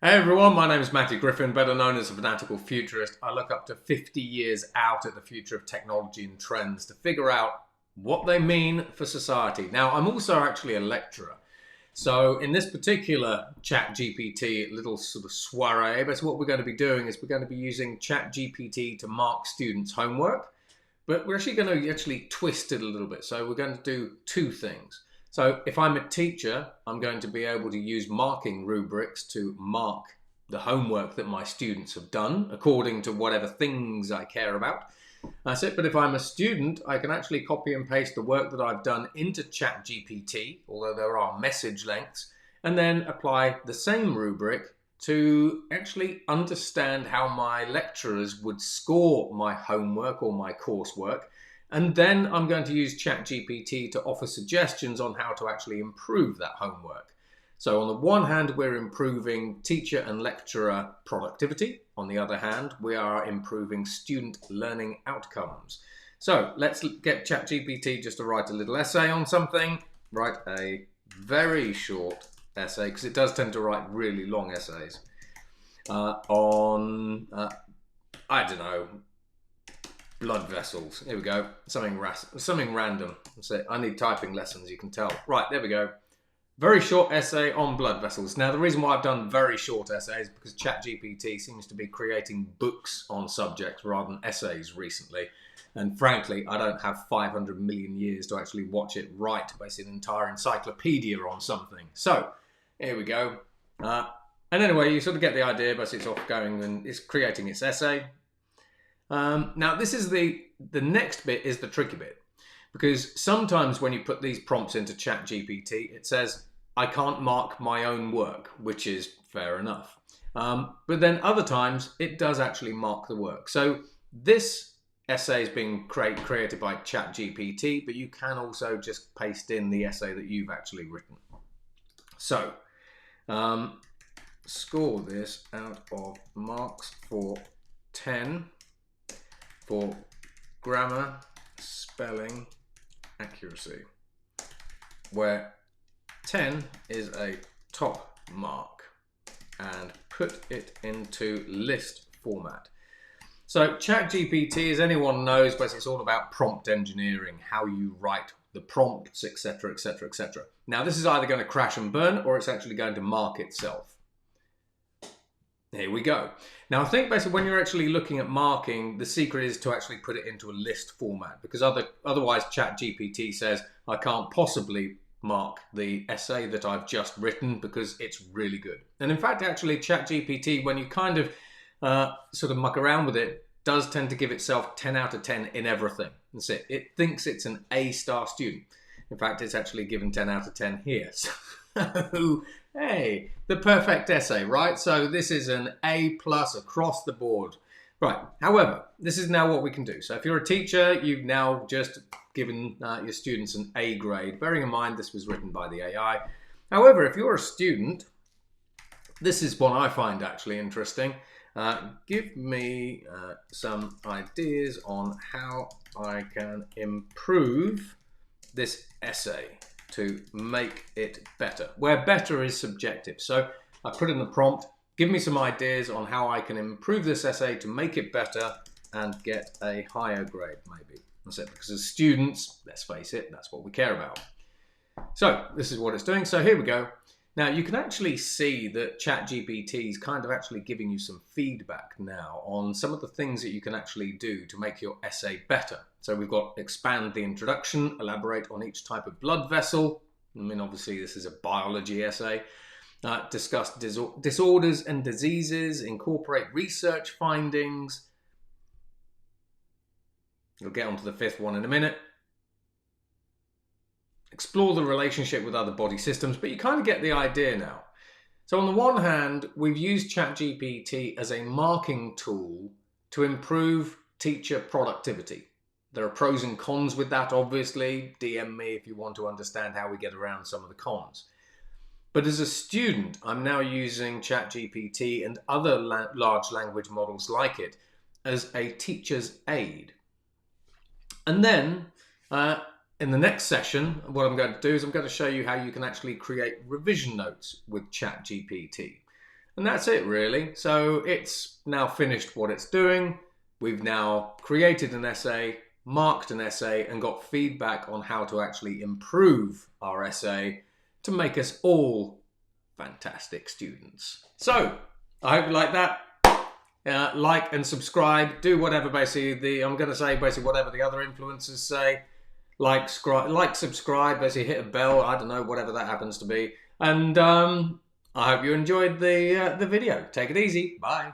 Hey everyone, my name is Matthew Griffin, better known as a fanatical futurist. I look up to 50 years out at the future of technology and trends to figure out what they mean for society. Now, I'm also actually a lecturer. So in this particular ChatGPT little sort of soiree, that's what we're going to be doing is we're going to be using ChatGPT to mark students' homework, but we're actually going to twist it a little bit. So we're going to do two things. So if I'm a teacher, I'm going to be able to use marking rubrics to mark the homework that my students have done according to whatever things I care about. That's it. But if I'm a student, I can actually copy and paste the work that I've done into ChatGPT, although there are message lengths, and then apply the same rubric to actually understand how my lecturers would score my homework or my coursework. And then I'm going to use ChatGPT to offer suggestions on how to actually improve that homework. So on the one hand, we're improving teacher and lecturer productivity. On the other hand, we are improving student learning outcomes. So let's get ChatGPT just to write a little essay on something. Write a very short essay, because it does tend to write really long essays, on, I don't know, blood vessels. Here we go. Something random. So I need typing lessons, you can tell. Right, there we go. Very short essay on blood vessels. Now, the reason why I've done very short essays is because ChatGPT seems to be creating books on subjects rather than essays recently. And frankly, I don't have 500 million years to actually watch it write basically an entire encyclopedia on something. So, here we go. And anyway, you sort of get the idea, but it's off going and it's creating its essay. Now, this is the next bit is the tricky bit, because sometimes when you put these prompts into ChatGPT, it says, I can't mark my own work, which is fair enough. But then other times it does actually mark the work. So this essay is being created by ChatGPT, but you can also just paste in the essay that you've actually written. So score this out of marks for 10 for grammar, spelling, accuracy, where 10 is a top mark, and put it into list format. So ChatGPT, as anyone knows, basically it's all about prompt engineering, how you write the prompts, etc., etc., etc. Now, this is either going to crash and burn, or it's actually going to mark itself. Here we go. Now, I think basically when you're actually looking at marking, the secret is to actually put it into a list format, because otherwise ChatGPT says, I can't possibly mark the essay that I've just written because it's really good. And in fact, actually, ChatGPT, when you kind of sort of muck around with it, does tend to give itself 10 out of 10 in everything. That's it. It thinks it's an A-star student. In fact, it's actually given 10 out of 10 here. So, hey, the perfect essay, right? So this is an A+ across the board. Right, however, this is now what we can do. So if you're a teacher, you've now just given your students an A grade. Bearing in mind this was written by the AI. However, if you're a student, this is what I find actually interesting. Give me some ideas on how I can improve this essay to make it better, where better is subjective. So I put in the prompt, give me some ideas on how I can improve this essay to make it better and get a higher grade, maybe. That's it, because as students, let's face it, that's what we care about. So this is what it's doing. So here we go. Now you can actually see that ChatGPT is kind of actually giving you some feedback now on some of the things that you can actually do to make your essay better. So we've got expand the introduction, elaborate on each type of blood vessel. I mean, obviously this is a biology essay. Discuss disorders and diseases, incorporate research findings. You'll get onto the fifth one in a minute. Explore the relationship with other body systems, but you kind of get the idea now. So on the one hand, we've used ChatGPT as a marking tool to improve teacher productivity. There are pros and cons with that, obviously. DM me if you want to understand how we get around some of the cons. But as a student, I'm now using ChatGPT and other large language models like it as a teacher's aid. And then in the next session, what I'm going to do is I'm going to show you how you can actually create revision notes with ChatGPT. And that's it really. So it's now finished what it's doing. We've now created an essay, marked an essay, and got feedback on how to actually improve our essay to make us all fantastic students. So I hope you like that. Like and subscribe. Do whatever basically I'm going to say basically whatever the other influencers say. Like, subscribe, basically hit a bell. I don't know, whatever that happens to be. And I hope you enjoyed the video. Take it easy. Bye.